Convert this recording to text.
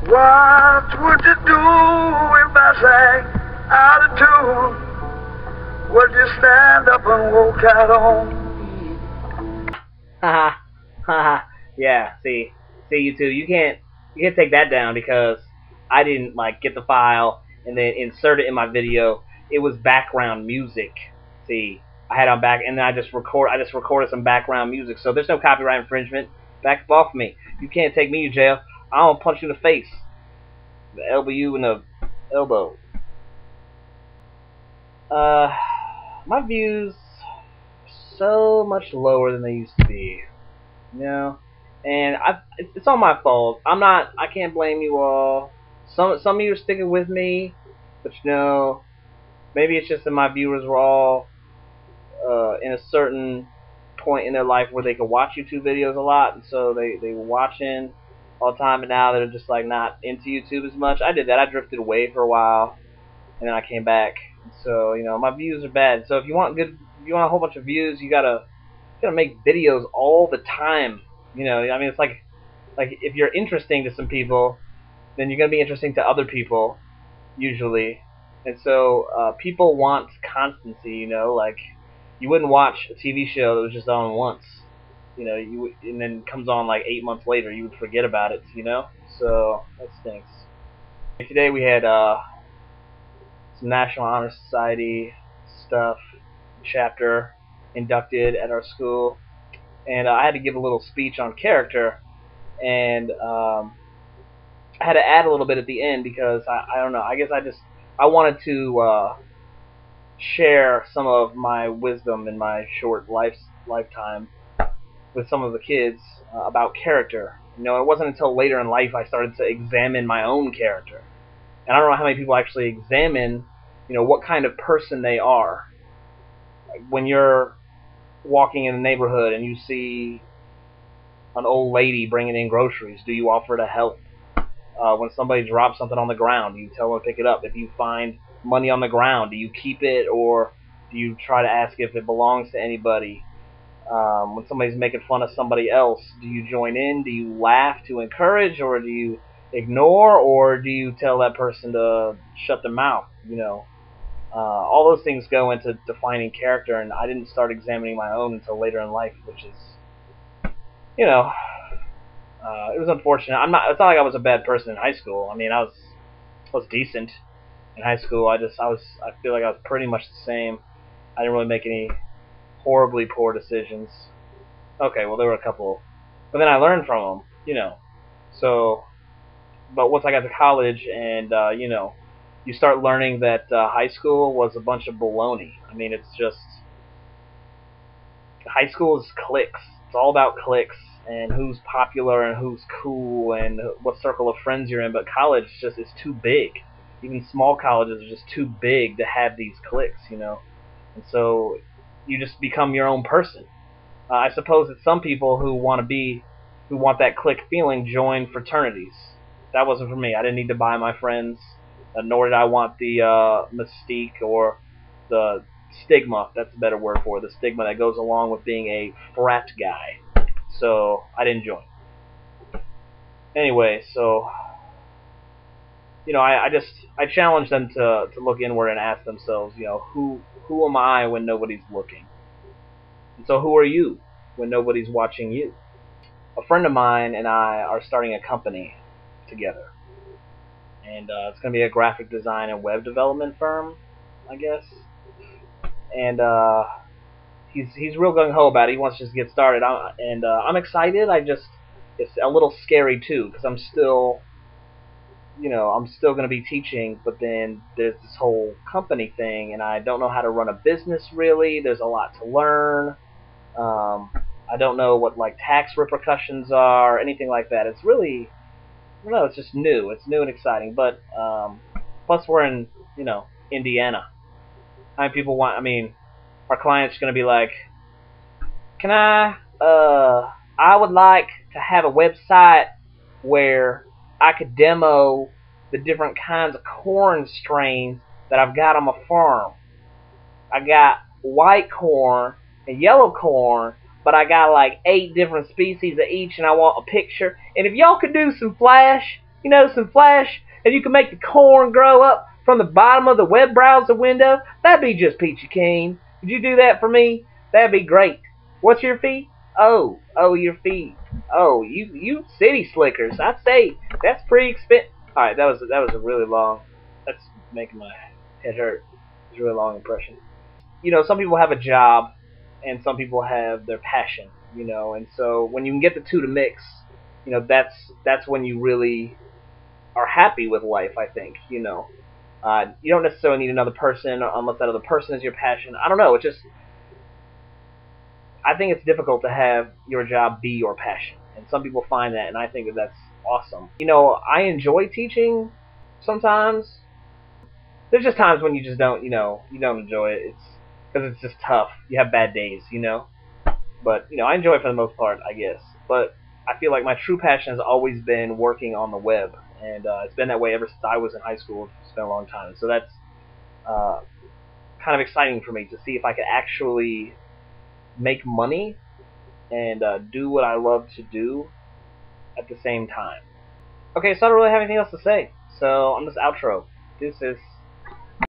What would you do if I sang out of tune? Would you stand up and walk out on me? Haha, haha. Yeah, see, YouTube, you can't take that down because I didn't like get the file and then insert it in my video. It was background music. See, I had on back, and then I just recorded some background music. So there's no copyright infringement. Back off me. You can't take me to jail. I'm gonna punch you in the face. The elbow you in the elbow. My views are so much lower than they used to be. You know, and it's all my fault. I can't blame you all. Some of you are sticking with me, but maybe it's just that my viewers were all in a certain point in their life where they could watch YouTube videos a lot, and so they were watching all the time, and now they're just like not into YouTube as much. I did that. I drifted away for a while, and then I came back. So my views are bad. So if you want a whole bunch of views, you gotta make videos all the time. I mean, it's like if you're interesting to some people, then you're gonna be interesting to other people usually, and so people want constancy. Like you wouldn't watch a TV show that was just on once, and then comes on like 8 months later. You would forget about it. So that stinks. Today we had some National Honor Society stuff, chapter inducted at our school, and I had to give a little speech on character, and I had to add a little bit at the end because I don't know. I guess I wanted to share some of my wisdom in my short lifetime with some of the kids about character. It wasn't until later in life I started to examine my own character, and I don't know how many people actually examine, what kind of person they are. Like when you're walking in a neighborhood and you see an old lady bringing in groceries, do you offer to help? When somebody drops something on the ground, do you tell them to pick it up? If you find money on the ground, do you keep it or do you try to ask if it belongs to anybody? When somebody's making fun of somebody else, do you join in? Do you laugh to encourage, or do you ignore, or do you tell that person to shut their mouth? All those things go into defining character, and I didn't start examining my own until later in life, which is, it was unfortunate. It's not like I was a bad person in high school. I mean, I was decent in high school. I feel like I was pretty much the same. I didn't really make any horribly poor decisions. Okay, well there were a couple, but then I learned from them. So, but once I got to college, and you start learning that high school was a bunch of baloney. I mean, it's just high school is cliques. It's all about cliques and who's popular and who's cool and what circle of friends you're in. But college just is too big. Even small colleges are just too big to have these cliques, And so you just become your own person. I suppose that some people who want that clique feeling, join fraternities. That wasn't for me. I didn't need to buy my friends, nor did I want the mystique or the stigma. That's a better word for it. The stigma that goes along with being a frat guy. So I didn't join. Anyway, so I challenge them to look inward and ask themselves, who am I when nobody's looking? And so who are you when nobody's watching you? A friend of mine and I are starting a company together, and it's going to be a graphic design and web development firm, I guess. And he's real gung ho about it. He wants to just get started, and I'm excited. It's a little scary too because I'm still going to be teaching, but then there's this whole company thing, and I don't know how to run a business really. There's a lot to learn. I don't know what like tax repercussions are, anything like that. It's really, I don't know. It's just new. It's new and exciting. But plus we're in Indiana. How many people want? I mean, our client's going to be like, can I would like to have a website where I could demo the different kinds of corn strains that I've got on my farm. I got white corn and yellow corn, but I got like 8 different species of each, and I want a picture. And if y'all could do some flash, some flash, and you can make the corn grow up from the bottom of the web browser window, that'd be just peachy keen. Would you do that for me? That'd be great. What's your fee? Oh, your fee. Oh, you city slickers. I'd say that's pretty expensive. All right, that was a really long. That's making my head hurt. It's a really long impression. Some people have a job, and some people have their passion. And so when you can get the two to mix, that's when you really are happy with life. I think. You don't necessarily need another person unless that other person is your passion. I don't know. I think it's difficult to have your job be your passion, and some people find that, and I think that that's awesome. I enjoy teaching sometimes. There's just times when you just don't, you don't enjoy it. It's because it's just tough. You have bad days. But I enjoy it for the most part, I guess. But I feel like my true passion has always been working on the web, and it's been that way ever since I was in high school. It's been a long time, so that's uh, kind of exciting for me to see if I could actually make money and do what I love to do at the same time. Okay, so I don't really have anything else to say, so I'm just outro. Deuces.